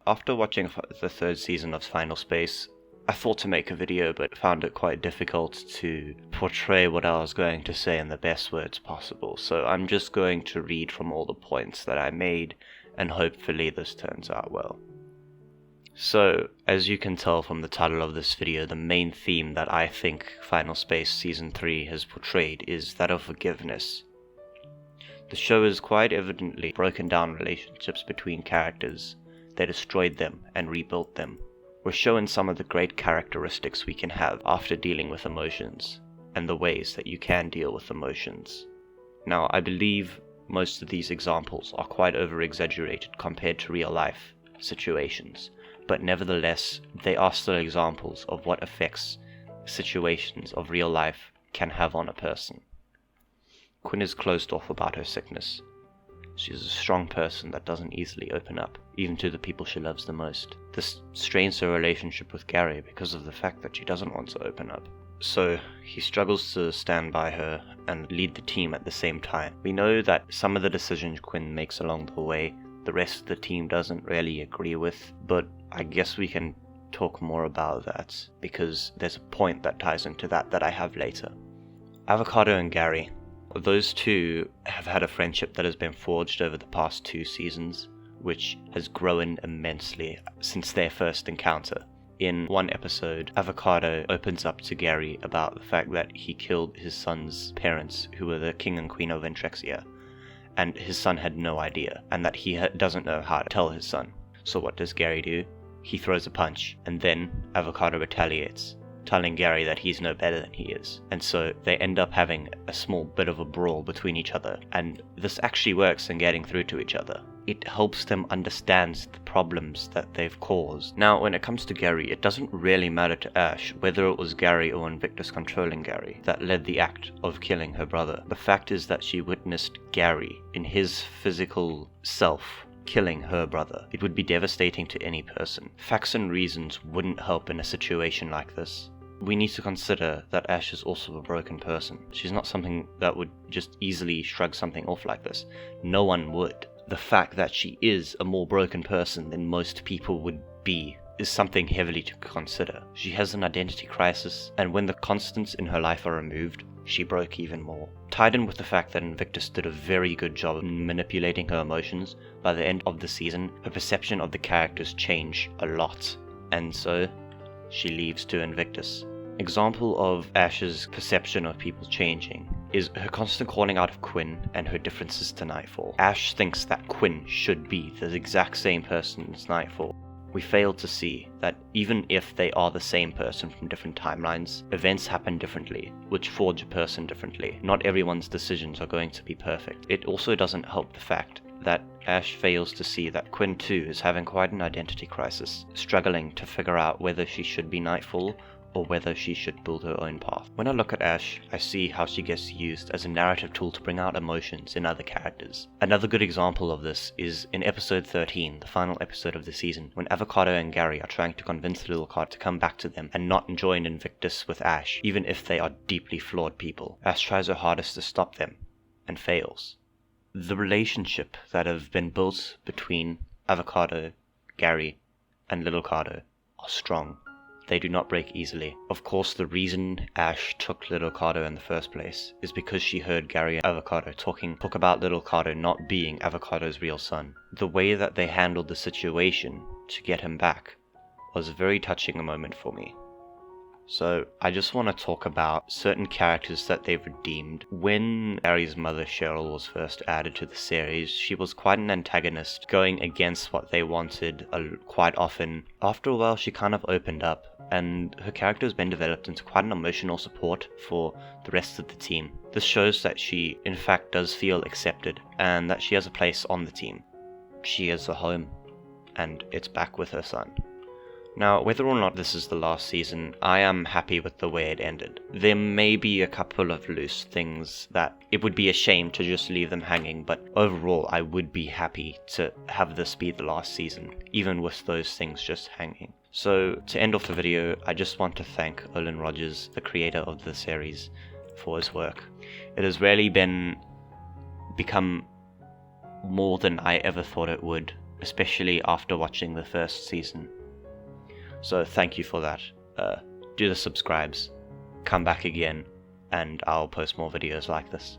After watching the third season of Final Space, I thought to make a video but found it quite difficult to portray what I was going to say in the best words possible, so I'm just going to read from all the points that I made, and hopefully this turns out well. So, as you can tell from the title of this video, the main theme that I think Final Space Season 3 has portrayed is that of forgiveness. The show has quite evidently broken down relationships between characters. They destroyed them and rebuilt them. We're shown some of the great characteristics we can have after dealing with emotions, and the ways that you can deal with emotions. Now, I believe most of these examples are quite over-exaggerated compared to real-life situations, but nevertheless, they are still examples of what effects situations of real life can have on a person. Quinn is closed off about her sickness. She is a strong person that doesn't easily open up, even to the people she loves the most. This strains her relationship with Gary because of the fact that she doesn't want to open up. So, he struggles to stand by her and lead the team at the same time. We know that some of the decisions Quinn makes along the way, the rest of the team doesn't really agree with, but I guess we can talk more about that, because there's a point that ties into that I have later. Avocado and Gary. Those two have had a friendship that has been forged over the past 2 seasons, which has grown immensely since their first encounter. In one episode, Avocado opens up to Gary about the fact that he killed his son's parents, who were the king and queen of Ventrexia, and his son had no idea, and that he doesn't know how to tell his son. So what does Gary do? He throws a punch, and then Avocado retaliates, telling Gary that he's no better than he is. And so they end up having a small bit of a brawl between each other, and this actually works in getting through to each other. It helps them understand the problems that they've caused. Now, when it comes to Gary, it doesn't really matter to Ash whether it was Gary or Invictus controlling Gary that led the act of killing her brother. The fact is that she witnessed Gary in his physical self killing her brother. It would be devastating to any person. Facts and reasons wouldn't help in a situation like this. We need to consider that Ash is also a broken person. She's not something that would just easily shrug something off like this. No one would. The fact that she is a more broken person than most people would be is something heavily to consider. She has an identity crisis, and when the constants in her life are removed, she broke even more. Tied in with the fact that Invictus did a very good job of manipulating her emotions, by the end of the season, her perception of the characters change a lot, and so she leaves to Invictus. Example of Ash's perception of people changing is her constant calling out of Quinn and her differences to Nightfall. Ash thinks that Quinn should be the exact same person as Nightfall. We fail to see that even if they are the same person from different timelines, events happen differently, which forge a person differently. Not everyone's decisions are going to be perfect. It also doesn't help the fact that Ash fails to see that Quinn too is having quite an identity crisis, struggling to figure out whether she should be Nightfall or whether she should build her own path. When I look at Ash, I see how she gets used as a narrative tool to bring out emotions in other characters. Another good example of this is in episode 13, the final episode of the season, when Avocado and Gary are trying to convince Little Card to come back to them and not join Invictus with Ash, even if they are deeply flawed people. Ash tries her hardest to stop them, and fails. The relationship that have been built between Avocado, Gary, and Little Cardo are strong. They do not break easily. Of course, the reason Ash took Little Cardo in the first place is because she heard Gary and Avocado talk about Little Cardo not being Avocado's real son. The way that they handled the situation to get him back was a very touching moment for me. So, I just want to talk about certain characters that they've redeemed. When Gary's mother Cheryl was first added to the series, she was quite an antagonist, going against what they wanted quite often. After a while, she kind of opened up, and her character has been developed into quite an emotional support for the rest of the team. This shows that she, in fact, does feel accepted, and that she has a place on the team. She has a home, and it's back with her son. Now, whether or not this is the last season, I am happy with the way it ended. There may be a couple of loose things that it would be a shame to just leave them hanging, but overall I would be happy to have this be the last season, even with those things just hanging. So, to end off the video, I just want to thank Olan Rogers, the creator of the series, for his work. It has really become more than I ever thought it would especially after watching the first season. So thank you for that. Do the subscribes, come back again, and I'll post more videos like this.